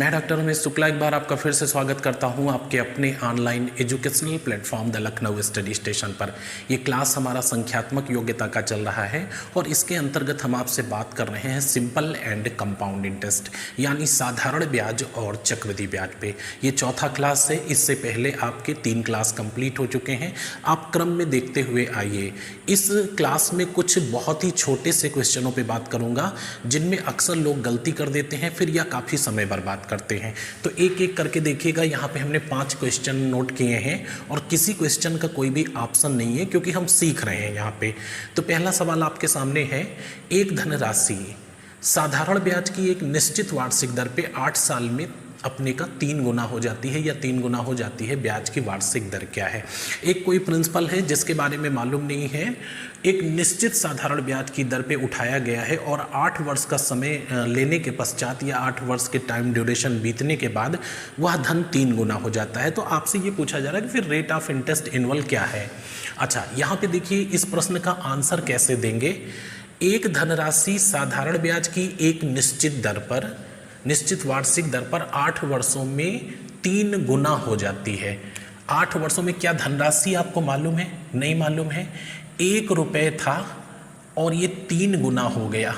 मैं डॉक्टर रमेश शुक्ला एक बार आपका फिर से स्वागत करता हूं आपके अपने online educational platform the Lucknow study station पर। ये क्लास हमारा संख्यात्मक योग्यता का चल रहा है और इसके अंतर्गत हम आपसे बात कर रहे हैं सिंपल एंड कंपाउंड इंटरेस्ट यानी साधारण ब्याज और चक्रवृद्धि ब्याज पे। ये चौथा क्लास है। इससे पहले आपके 3 क्लास कंप्लीट हो चुके हैं। आप क्रम में देखते हुए आइए। इस क्लास में कुछ बहुत ही छोटे से क्वेश्चनों पर बात करूँगा जिनमें अक्सर लोग गलती कर देते हैं फिर या काफ़ी समय बर्बाद करते हैं। तो एक एक करके देखिएगा। यहाँ पे हमने 5 क्वेश्चन नोट किए हैं और किसी क्वेश्चन का कोई भी ऑप्शन नहीं है क्योंकि हम सीख रहे हैं यहाँ पे। तो पहला सवाल आपके सामने है, एक धनराशि साधारण ब्याज की एक निश्चित वार्षिक दर पे 8 साल में अपने का 3 गुना हो जाती है या 3 गुना हो जाती है, ब्याज की वार्षिक दर क्या है। एक कोई प्रिंसिपल है जिसके बारे में मालूम नहीं है, एक निश्चित साधारण ब्याज की दर पे उठाया गया है और 8 वर्ष का समय लेने के पश्चात या 8 वर्ष के टाइम ड्यूरेशन बीतने के बाद वह धन 3 गुना हो जाता है। तो आपसे ये पूछा जा रहा है कि फिर रेट ऑफ इंटरेस्ट इन्वॉल्व क्या है। अच्छा, यहाँ पे देखिए इस प्रश्न का आंसर कैसे देंगे। एक धनराशि साधारण ब्याज की एक निश्चित दर पर, निश्चित वार्षिक दर पर 8 वर्षों में 3 गुना हो जाती है। 8 वर्षों में क्या धनराशि आपको मालूम है? नहीं मालूम है। 1 रुपये था और ये 3 गुना हो गया,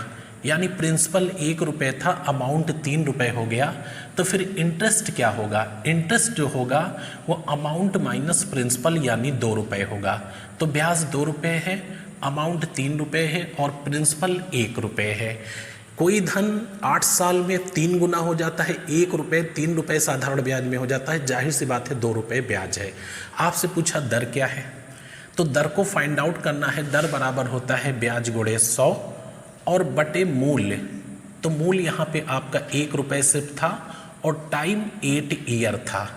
यानी प्रिंसिपल 1 रुपये था, अमाउंट 3 रुपये हो गया। तो फिर इंटरेस्ट क्या होगा? इंटरेस्ट जो होगा वो अमाउंट माइनस प्रिंसिपल यानी 2 रुपये होगा। तो ब्याज 2 रुपये है, अमाउंट 3 रुपये है और प्रिंसिपल 1 रुपये है। कोई धन 8 साल में 3 गुना हो जाता है, 1 रुपये 3 रुपये साधारण ब्याज में हो जाता है, जाहिर सी बात है 2 रुपये ब्याज है। आपसे पूछा दर क्या है, तो दर को फाइंड आउट करना है। दर बराबर होता है ब्याज गुणे 100 और बटे मूल्य। तो मूल्य यहाँ पे आपका 1 रुपये सिर्फ था और टाइम 8 ईयर था।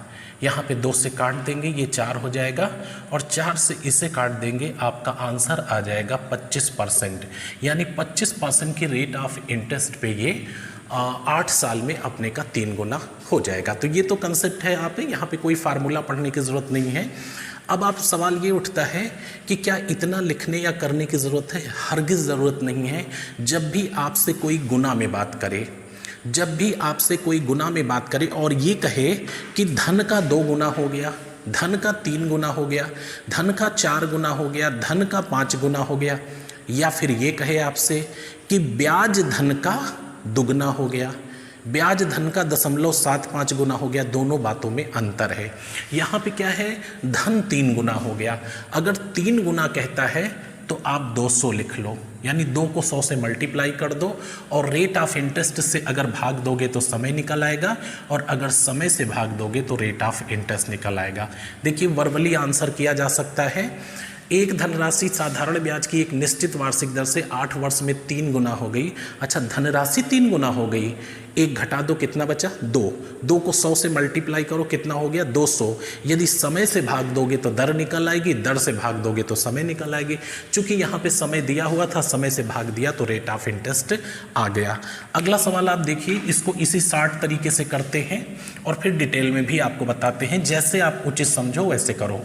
यहाँ पे 2 से काट देंगे, ये 4 हो जाएगा और 4 से इसे काट देंगे, आपका आंसर आ जाएगा 25%। यानी 25% की रेट ऑफ इंटरेस्ट पे ये 8 साल में अपने का 3 गुना हो जाएगा। तो ये तो कंसेप्ट है। आप यहाँ पे कोई फार्मूला पढ़ने की ज़रूरत नहीं है। अब आप सवाल ये उठता है कि क्या इतना लिखने या करने की ज़रूरत है? हरगिज़ ज़रूरत नहीं है। जब भी आपसे कोई गुना में बात करे, जब भी आपसे कोई गुना में बात करे और ये कहे कि धन का 2 गुना हो गया, धन का 3 गुना हो गया, धन का 4 गुना हो गया, धन का 5 गुना हो गया, या फिर ये कहे आपसे कि ब्याज धन का दुगना हो गया, ब्याज धन का 0.75 गुना हो गया, दोनों बातों में अंतर है। यहाँ पे क्या है, धन 3 गुना हो गया। अगर 3 गुना कहता है तो आप 200 लिख लो, यानी 2 को 100 से मल्टीप्लाई कर दो और रेट ऑफ इंटरेस्ट से अगर भाग दोगे तो समय निकल आएगा और अगर समय से भाग दोगे तो रेट ऑफ इंटरेस्ट निकल आएगा। देखिए वर्बली आंसर किया जा सकता है। एक धनराशि साधारण ब्याज की एक निश्चित वार्षिक दर से 8 वर्ष में 3 गुना हो गई। अच्छा, धनराशि 3 गुना हो गई, 1 घटा दो, कितना बचा? 2। 2 को 100 से मल्टीप्लाई करो, कितना हो गया? 200। यदि समय से भाग दोगे तो दर निकल आएगी, दर से भाग दोगे तो समय निकल आएगी। चूंकि यहाँ पे समय दिया हुआ था, समय से भाग दिया तो रेट ऑफ इंटरेस्ट आ गया। अगला सवाल आप देखिए, इसको इसी 60 तरीके से करते हैं और फिर डिटेल में भी आपको बताते हैं। जैसे आप उचित समझो वैसे करो।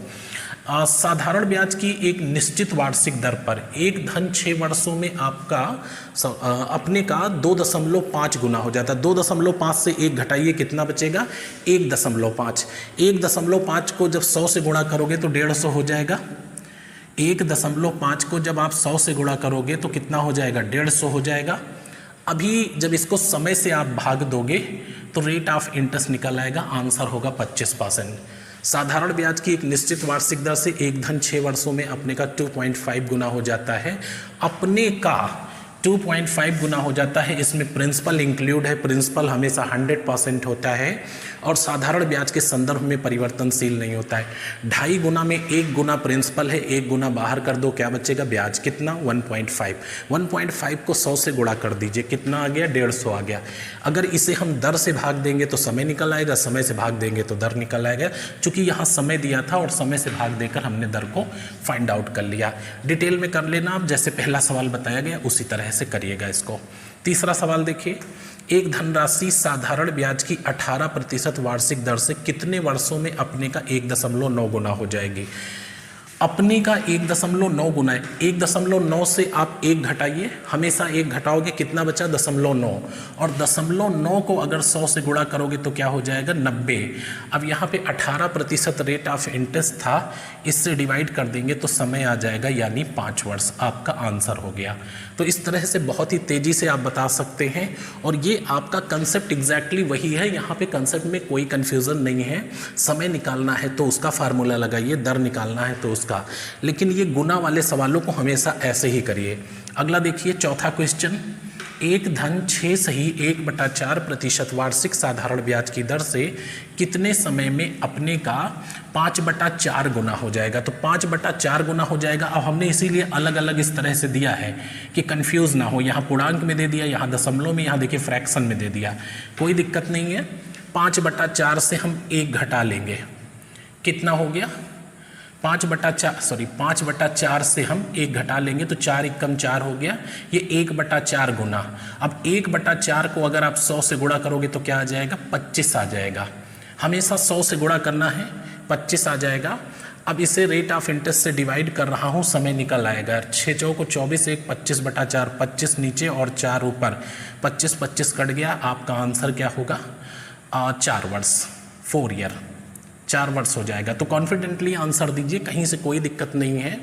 साधारण ब्याज की एक निश्चित वार्षिक दर पर एक धन 6 वर्षों में आपका अपने का 2.5 गुना हो जाता है। 2.5 से 1 घटाइए, कितना बचेगा? 1.5। 1.5 को जब 100 से गुणा करोगे तो 150 हो जाएगा। 1.5 को जब आप 100 से गुणा करोगे तो कितना हो जाएगा? 150 हो जाएगा। अभी जब इसको समय से आप भाग दोगे तो रेट ऑफ इंटरेस्ट निकल आएगा, आंसर होगा 25%। साधारण ब्याज की एक निश्चित वार्षिक दर से एक धन 6 वर्षों में अपने का 2.5 गुना हो जाता है। अपने का 2.5 गुना हो जाता है, इसमें प्रिंसिपल इंक्लूड है। प्रिंसिपल हमेशा 100% होता है और साधारण ब्याज के संदर्भ में परिवर्तनशील नहीं होता है। 2.5 गुना में 1 गुना प्रिंसिपल है, 1 गुना बाहर कर दो, क्या बचेगा? ब्याज कितना? 1.5। 1.5 को 100 से गुणा कर दीजिए, कितना आ गया? 150 आ गया। अगर इसे हम दर से भाग देंगे तो समय निकल आएगा, समय से भाग देंगे तो दर निकल आएगा। चूँकि यहाँ समय दिया था और समय से भाग देकर हमने दर को फाइंड आउट कर लिया। डिटेल में कर लेना आप, जैसे पहला सवाल बताया गया उसी तरह से करिएगा इसको। तीसरा सवाल देखिए, एक धनराशि साधारण ब्याज की 18% वार्षिक दर से कितने वर्षों में अपने का 1.9 गुना हो जाएगी? अपने का 1.9 गुना है, 1.9 से आप 1 घटाइए, हमेशा 1 घटाओगे, कितना बचा 0.9, और 0.9 को अगर 100 से गुणा करोगे तो क्या हो जाएगा 90। अब यहाँ पे 18% रेट ऑफ इंटरेस्ट था, इससे डिवाइड कर देंगे तो समय आ जाएगा यानी 5 वर्ष, आपका आंसर हो गया। तो इस तरह से बहुत ही तेज़ी से आप बता सकते हैं, और ये आपका कंसेप्ट एग्जैक्टली वही है, यहाँ पे कंसेप्ट में कोई कन्फ्यूज़न नहीं है। समय निकालना है तो उसका फार्मूला लगाइए, दर निकालना है तो उसका, लेकिन ये गुना वाले सवालों को हमेशा ऐसे ही करिए। अगला देखिए चौथा क्वेश्चन, 1 धन 6 सही 1/4% वार्षिक साधारण ब्याज की दर से कितने समय में अपने का 5/4 गुना हो जाएगा। तो 5/4 गुना हो जाएगा। अब हमने इसीलिए अलग अलग इस तरह से दिया है कि कंफ्यूज ना हो, यहाँ पूर्णांक में दे दिया, यहाँ दशमलव में, यहाँ देखिए फ्रैक्शन में दे दिया, कोई दिक्कत नहीं है। 5/4 से हम 1 घटा लेंगे, कितना हो गया 5/4 से हम 1 घटा लेंगे तो 4 एकम 4 हो गया, ये 1/4 गुना। अब 1/4 को अगर आप 100 से गुणा करोगे तो क्या आ जाएगा 25 आ जाएगा। हमेशा 100 से गुणा करना है, 25 आ जाएगा। अब इसे रेट ऑफ इंटरेस्ट से डिवाइड कर रहा हूँ, समय निकल आएगा। 6 चौको 24, 1 25/4, 25 नीचे और 4 ऊपर, 25 कट गया। आपका आंसर क्या होगा 4 वर्ष, 4 ईयर, 4 वर्ष हो जाएगा। तो कॉन्फिडेंटली आंसर दीजिए, कहीं से कोई दिक्कत नहीं है।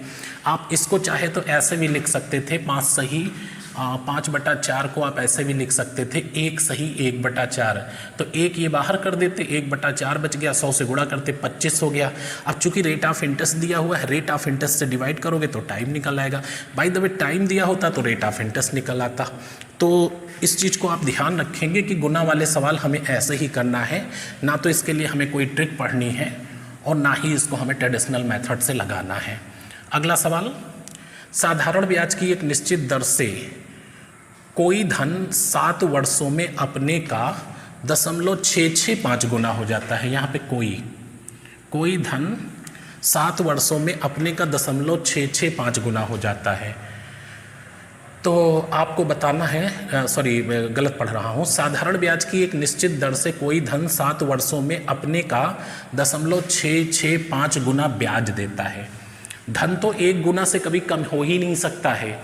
आप इसको चाहे तो ऐसे भी लिख सकते थे, 5 सही 5/4 को आप ऐसे भी लिख सकते थे 1 सही 1/4, तो 1 ये बाहर कर देते, 1/4 बच गया, 100 से गुणा करते 25 हो गया। अब चूंकि रेट ऑफ इंटरेस्ट दिया हुआ है, रेट ऑफ इंटरेस्ट से डिवाइड करोगे तो टाइम निकल आएगा। बाय द वे टाइम दिया होता तो रेट ऑफ इंटरेस्ट निकल आता। तो इस चीज़ को आप ध्यान रखेंगे कि गुना वाले सवाल हमें ऐसे ही करना है, ना तो इसके लिए हमें कोई ट्रिक पढ़नी है और ना ही इसको हमें ट्रेडिशनल मेथड से लगाना है। अगला सवाल, साधारण ब्याज की एक निश्चित दर से कोई धन 7 वर्षों में अपने का 0.665 गुना हो जाता है। यहाँ पे कोई धन 7 वर्षों में अपने का 0.665 गुना हो जाता है। तो आपको बताना है, सॉरी गलत पढ़ रहा हूँ, साधारण ब्याज की एक निश्चित दर से कोई धन 7 वर्षों में अपने का 0.665 गुना ब्याज देता है। धन तो 1 गुना से कभी कम हो ही नहीं सकता है।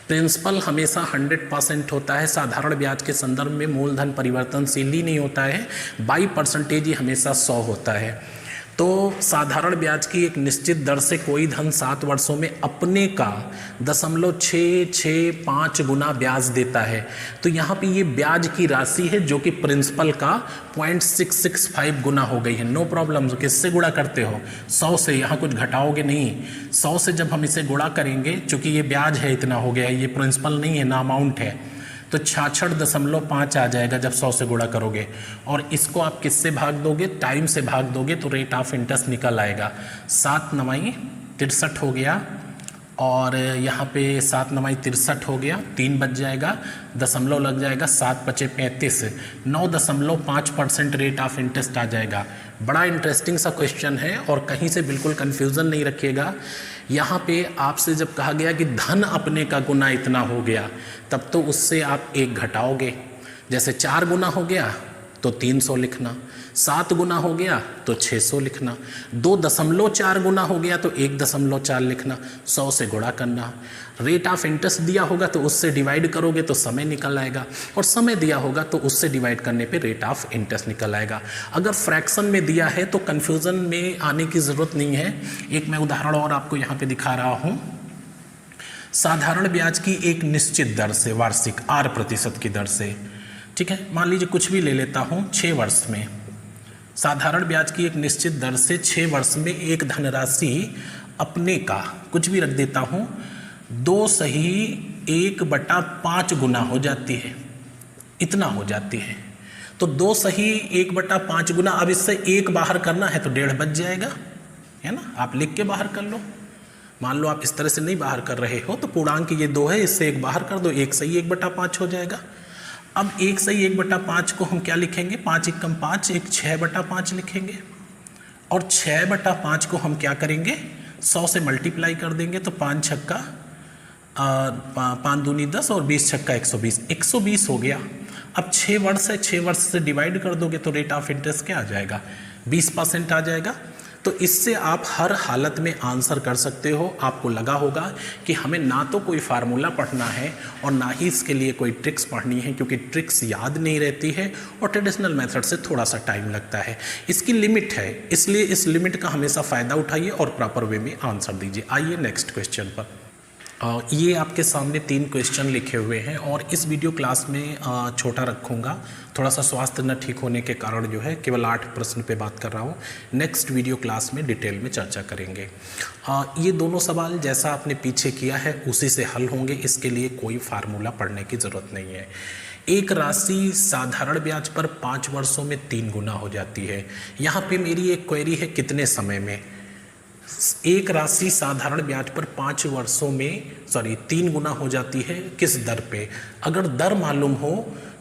प्रिंसिपल हमेशा 100% होता है। साधारण ब्याज के संदर्भ में मूलधन परिवर्तनशील ही नहीं होता है, बाई परसेंटेज ही हमेशा 100 होता है। तो साधारण ब्याज की एक निश्चित दर से कोई धन 7 वर्षों में अपने का 0.665 गुना ब्याज देता है। तो यहाँ पे ये ब्याज की राशि है जो कि प्रिंसिपल का 0.665 गुना हो गई है। नो प्रॉब्लम, किससे गुणा करते हो 100 से, यहाँ कुछ घटाओगे नहीं। 100 से जब हम इसे गुणा करेंगे, चूँकि ये ब्याज है इतना हो गया, ये प्रिंसिपल नहीं है ना अमाउंट है, तो 66.5 आ जाएगा जब 100 से गुणा करोगे। और इसको आप किससे भाग दोगे, टाइम से भाग दोगे तो रेट ऑफ इंटरेस्ट निकल आएगा। 7 9 63 हो गया, और यहाँ पे 7 9 63 हो गया, 3 बच जाएगा, दशमलव लग जाएगा, 7 5 35, 9.5% रेट ऑफ इंटरेस्ट आ जाएगा। बड़ा इंटरेस्टिंग सा क्वेश्चन है और कहीं से बिल्कुल कन्फ्यूज़न नहीं रखिएगा। यहाँ पे आपसे जब कहा गया कि धन अपने का गुना इतना हो गया, तब तो उससे आप 1 घटाओगे। जैसे 4 गुना हो गया तो 300 लिखना, 7 गुना हो गया तो 600 लिखना, 2.4 गुना हो गया तो 1.4 लिखना, 100 से गुणा करना। रेट ऑफ इंटरेस्ट दिया होगा तो उससे डिवाइड करोगे तो समय निकल आएगा, और समय दिया होगा तो उससे डिवाइड करने पे रेट ऑफ इंटरेस्ट निकल आएगा। अगर फ्रैक्शन में दिया है तो कन्फ्यूज़न में आने की ज़रूरत नहीं है। एक मैं उदाहरण और आपको यहाँ पे दिखा रहा हूँ। साधारण ब्याज की एक निश्चित दर से, वार्षिक 8% की दर से, ठीक है, मान लीजिए कुछ भी ले लेता हूँ, 6 वर्ष में साधारण ब्याज की एक निश्चित दर से 6 वर्ष में एक धनराशि अपने का, कुछ भी रख देता हूँ, 2 सही 1/5 गुना हो जाती है, इतना हो जाती है। तो 2 सही 1/5 गुना, अब इससे 1 बाहर करना है तो 1.5 बच जाएगा, है ना। आप लिख के बाहर कर लो। मान लो आप इस तरह से नहीं बाहर कर रहे हो तो पूर्णांक ये 2 है, इससे 1 बाहर कर दो, 1 सही 1/5 हो जाएगा। अब 1 सही 1/5 को हम क्या लिखेंगे, 5 एकम 5, 1 6/5 लिखेंगे, और 6/5 को हम क्या करेंगे 100 से मल्टीप्लाई कर देंगे तो 5 छक्का 5 दूनी 10 और 20 छक्का 120, 120 हो गया। अब 6 वर्ष है, 6 वर्ष से डिवाइड कर दोगे तो रेट ऑफ इंटरेस्ट क्या आ जाएगा 20% आ जाएगा। तो इससे आप हर हालत में आंसर कर सकते हो। आपको लगा होगा कि हमें ना तो कोई फार्मूला पढ़ना है और ना ही इसके लिए कोई ट्रिक्स पढ़नी है, क्योंकि ट्रिक्स याद नहीं रहती है और ट्रेडिशनल मेथड से थोड़ा सा टाइम लगता है। इसकी लिमिट है, इसलिए इस लिमिट का हमेशा फ़ायदा उठाइए और प्रॉपर वे में आंसर दीजिए। आइए नेक्स्ट क्वेश्चन पर। ये आपके सामने 3 क्वेश्चन लिखे हुए हैं और इस वीडियो क्लास में छोटा रखूँगा, थोड़ा सा स्वास्थ्य न ठीक होने के कारण जो है केवल 8 प्रश्न पे बात कर रहा हूँ। नेक्स्ट वीडियो क्लास में डिटेल में चर्चा करेंगे। ये दोनों सवाल जैसा आपने पीछे किया है उसी से हल होंगे, इसके लिए कोई फार्मूला पढ़ने की ज़रूरत नहीं है। एक राशि साधारण ब्याज पर 5 वर्षों में 3 गुना हो जाती है। यहाँ पे मेरी एक क्वेरी है, कितने समय में? एक राशि साधारण ब्याज पर 5 वर्षों में 3 गुना हो जाती है, किस दर पे? अगर दर मालूम हो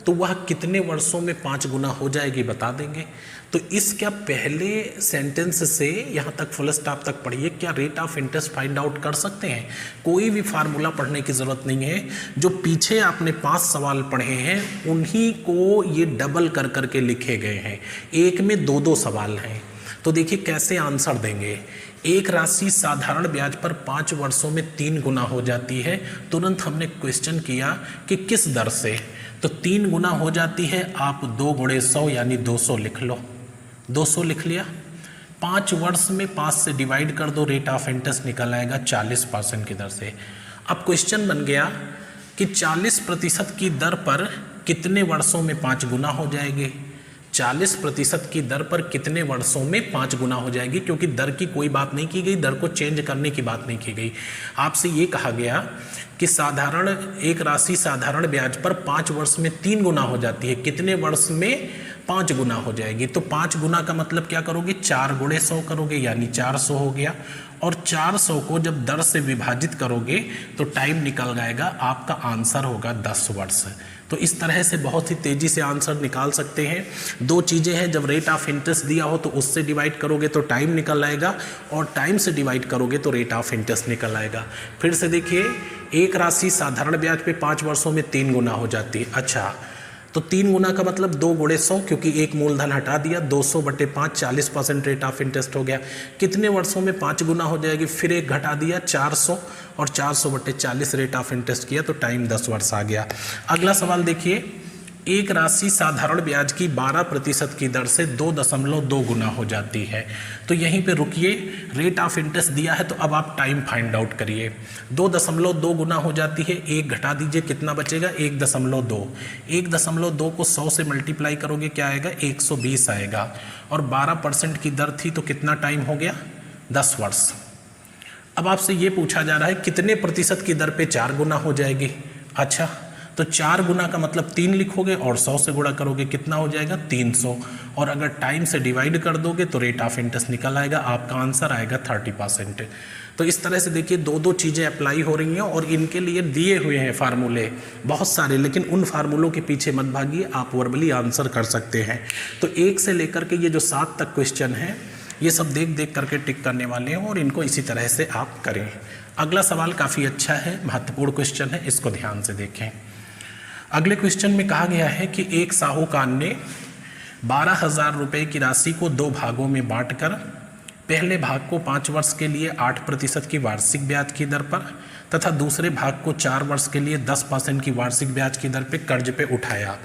तो वह कितने वर्षों में 5 गुना हो जाएगी बता देंगे। तो इस क्या पहले सेंटेंस से यहाँ तक फुल स्टॉप तक पढ़िए, क्या rate of interest find out कर सकते हैं? कोई भी फार्मूला पढ़ने की ज़रूरत नहीं है। जो पीछे आपने 5 सवाल पढ़े हैं उन्हीं को ये डबल कर करके लिखे गए हैं। एक में 2-2 सवाल हैं, तो देखिए कैसे आंसर देंगे। एक राशि साधारण ब्याज पर 5 वर्षों में 3 गुना हो जाती है। तुरंत हमने क्वेश्चन किया कि किस दर से, तो 3 गुना हो जाती है। आप 2 गुणे 100 यानी 200 लिख लो, 200 लिख लिया। 5 वर्ष में 5 से डिवाइड कर दो, रेट ऑफ इंटरेस्ट निकल आएगा 40% की दर से। अब क्वेश्चन बन गया कि 40% की दर पर कितने वर्षों में 5 गुना हो जाएगी? 40% की दर पर कितने वर्षों में 5 गुना हो जाएगी? क्योंकि दर की कोई बात नहीं की गई, दर को चेंज करने की बात नहीं की गई। आपसे ये कहा गया कि एक राशि साधारण ब्याज पर 5 वर्ष में 3 गुना हो जाती है, कितने वर्ष में 5 गुना हो जाएगी? तो 5 गुना का मतलब क्या करोगे? 4 गुणे 100 करोगे यानी 400 हो गया। और 400 को जब दर से विभाजित करोगे तो टाइम निकल जाएगा, आपका आंसर होगा 10 वर्ष। तो इस तरह से बहुत ही तेज़ी से आंसर निकाल सकते हैं। 2 चीज़ें हैं, जब रेट ऑफ इंटरेस्ट दिया हो तो उससे डिवाइड करोगे तो टाइम निकल आएगा, और टाइम से डिवाइड करोगे तो रेट ऑफ इंटरेस्ट निकल आएगा। फिर से देखिए, एक राशि साधारण ब्याज पे 5 वर्षों में 3 गुना हो जाती है। अच्छा, तो 3 गुना का मतलब 2 गुणे 100, क्योंकि एक मूलधन हटा दिया, 200/5 40% रेट ऑफ इंटरेस्ट हो गया। कितने वर्षों में 5 गुना हो जाएगी? फिर एक घटा दिया 400, और 400/40 रेट ऑफ इंटरेस्ट किया तो टाइम 10 वर्ष आ गया। अगला सवाल देखिए, एक राशि साधारण ब्याज की 12% की दर से 2.2 गुना हो जाती है। तो यहीं पे रुकिए, रेट ऑफ इंटरेस्ट दिया है तो अब आप टाइम फाइंड आउट करिए। 2.2 गुना हो जाती है, एक घटा दीजिए, कितना बचेगा? 1.2। 1.2 को 100 से मल्टीप्लाई करोगे क्या आएगा? 120 आएगा। और 12% की दर थी तो कितना टाइम हो गया? 10 वर्ष। अब आपसे ये पूछा जा रहा है कितने प्रतिशत की दर पे 4 गुना हो जाएगी? अच्छा, तो 4 गुना का मतलब 3 लिखोगे और 100 से गुणा करोगे, कितना हो जाएगा? 300। और अगर टाइम से डिवाइड कर दोगे तो रेट ऑफ इंटरेस्ट निकल आएगा, आपका आंसर आएगा 30%। तो इस तरह से देखिए 2-2 चीज़ें अप्लाई हो रही हैं और इनके लिए दिए हुए हैं फार्मूले बहुत सारे, लेकिन उन फार्मूलों के पीछे मत भागिए, आप वर्बली आंसर कर सकते हैं। तो 1 से लेकर के ये जो 7 तक क्वेश्चन हैं ये सब देख देख करके टिक करने वाले हैं और इनको इसी तरह से आप करें। अगला सवाल काफ़ी अच्छा है, महत्वपूर्ण क्वेश्चन है, इसको ध्यान से देखें। अगले क्वेश्चन में कहा गया है कि एक साहूकार ने 12,000 रुपये की राशि को 2 भागों में बांटकर पहले भाग को 5 वर्ष के लिए 8% की वार्षिक ब्याज की दर पर तथा दूसरे भाग को 4 वर्ष के लिए 10% की वार्षिक ब्याज की दर पर कर्ज पे उठाया।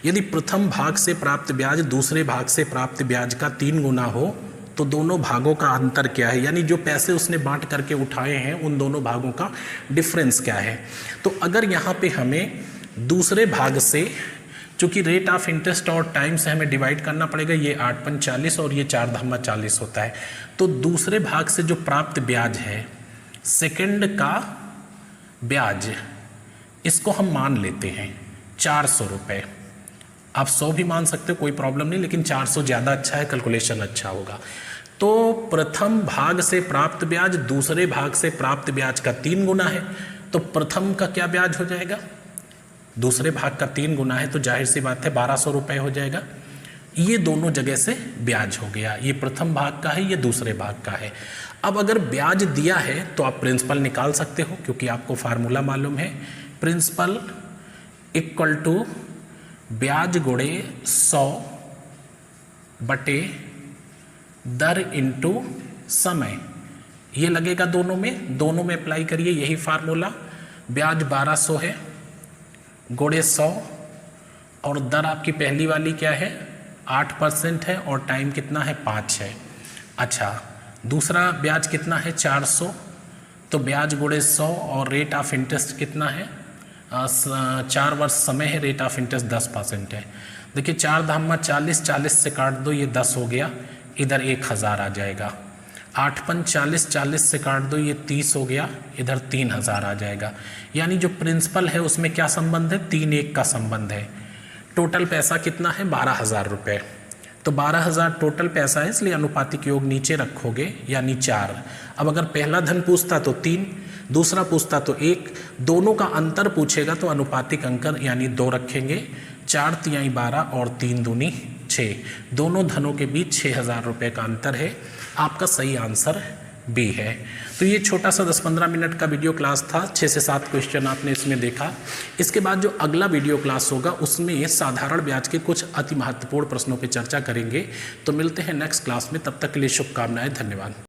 यदि प्रथम भाग से प्राप्त ब्याज दूसरे भाग से प्राप्त ब्याज का 3 गुना हो तो दोनों भागों का अंतर क्या है? यानी जो पैसे उसने बांट करके उठाए हैं उन दोनों भागों का डिफरेंस क्या है? तो अगर यहाँ पे हमें दूसरे भाग से, चूँकि रेट ऑफ इंटरेस्ट और टाइम से हमें डिवाइड करना पड़ेगा, ये 8×5 40 और ये 4×2 40 होता है, तो दूसरे भाग से जो प्राप्त ब्याज है, सेकंड का ब्याज, इसको हम मान लेते हैं 400 रुपये। आप 100 भी मान सकते हो, कोई प्रॉब्लम नहीं, लेकिन 400 ज़्यादा अच्छा है, कैलकुलेशन अच्छा होगा। तो प्रथम भाग से प्राप्त ब्याज दूसरे भाग से प्राप्त ब्याज का 3 गुना है, तो प्रथम का क्या ब्याज हो जाएगा? दूसरे भाग का 3 गुना है, तो जाहिर सी बात है 1200 रुपये हो जाएगा। ये दोनों जगह से ब्याज हो गया, ये प्रथम भाग का है, ये दूसरे भाग का है। अब अगर ब्याज दिया है तो आप प्रिंसिपल निकाल सकते हो, क्योंकि आपको फार्मूला मालूम है, प्रिंसिपल इक्वल टू ब्याज गुणे 100/, दर इंटू समय, ये लगेगा दोनों में अप्लाई करिए यही फार्मूला। ब्याज 1200 है गुणे 100 और दर आपकी पहली वाली क्या है 8% है और टाइम कितना है 5 है। अच्छा, दूसरा ब्याज कितना है 400, तो ब्याज गुणे 100 और रेट ऑफ इंटरेस्ट कितना है 4 वर्ष समय है, रेट ऑफ इंटरेस्ट 10% है। देखिए 4 धाम 40, 40 से काट दो ये 10 हो गया, इधर 1000 आ जाएगा। 8 पंच 40, 40 से काट दो ये 30 हो गया, इधर 3000 आ जाएगा। यानी जो प्रिंसिपल है उसमें क्या संबंध है 3-1 का संबंध है। टोटल पैसा कितना है 12000 रुपये, तो 12000 टोटल पैसा है, इसलिए अनुपातिक योग नीचे रखोगे यानी 4। अब अगर पहला धन पूछता तो 3, दूसरा पूछता तो 1, दोनों का अंतर पूछेगा तो अनुपातिक अंकर यानी 2 रखेंगे। 4 तिहाई 12 और 3 दूनी 6, दोनों धनों के बीच 6000 रुपये का अंतर है। आपका सही आंसर बी है। तो ये छोटा सा 10-15 मिनट का वीडियो क्लास था, 6 से 7 क्वेश्चन आपने इसमें देखा। इसके बाद जो अगला वीडियो क्लास होगा उसमें साधारण ब्याज के कुछ अति महत्वपूर्ण प्रश्नों पर चर्चा करेंगे। तो मिलते हैं नेक्स्ट क्लास में, तब तक के लिए शुभकामनाएं, धन्यवाद।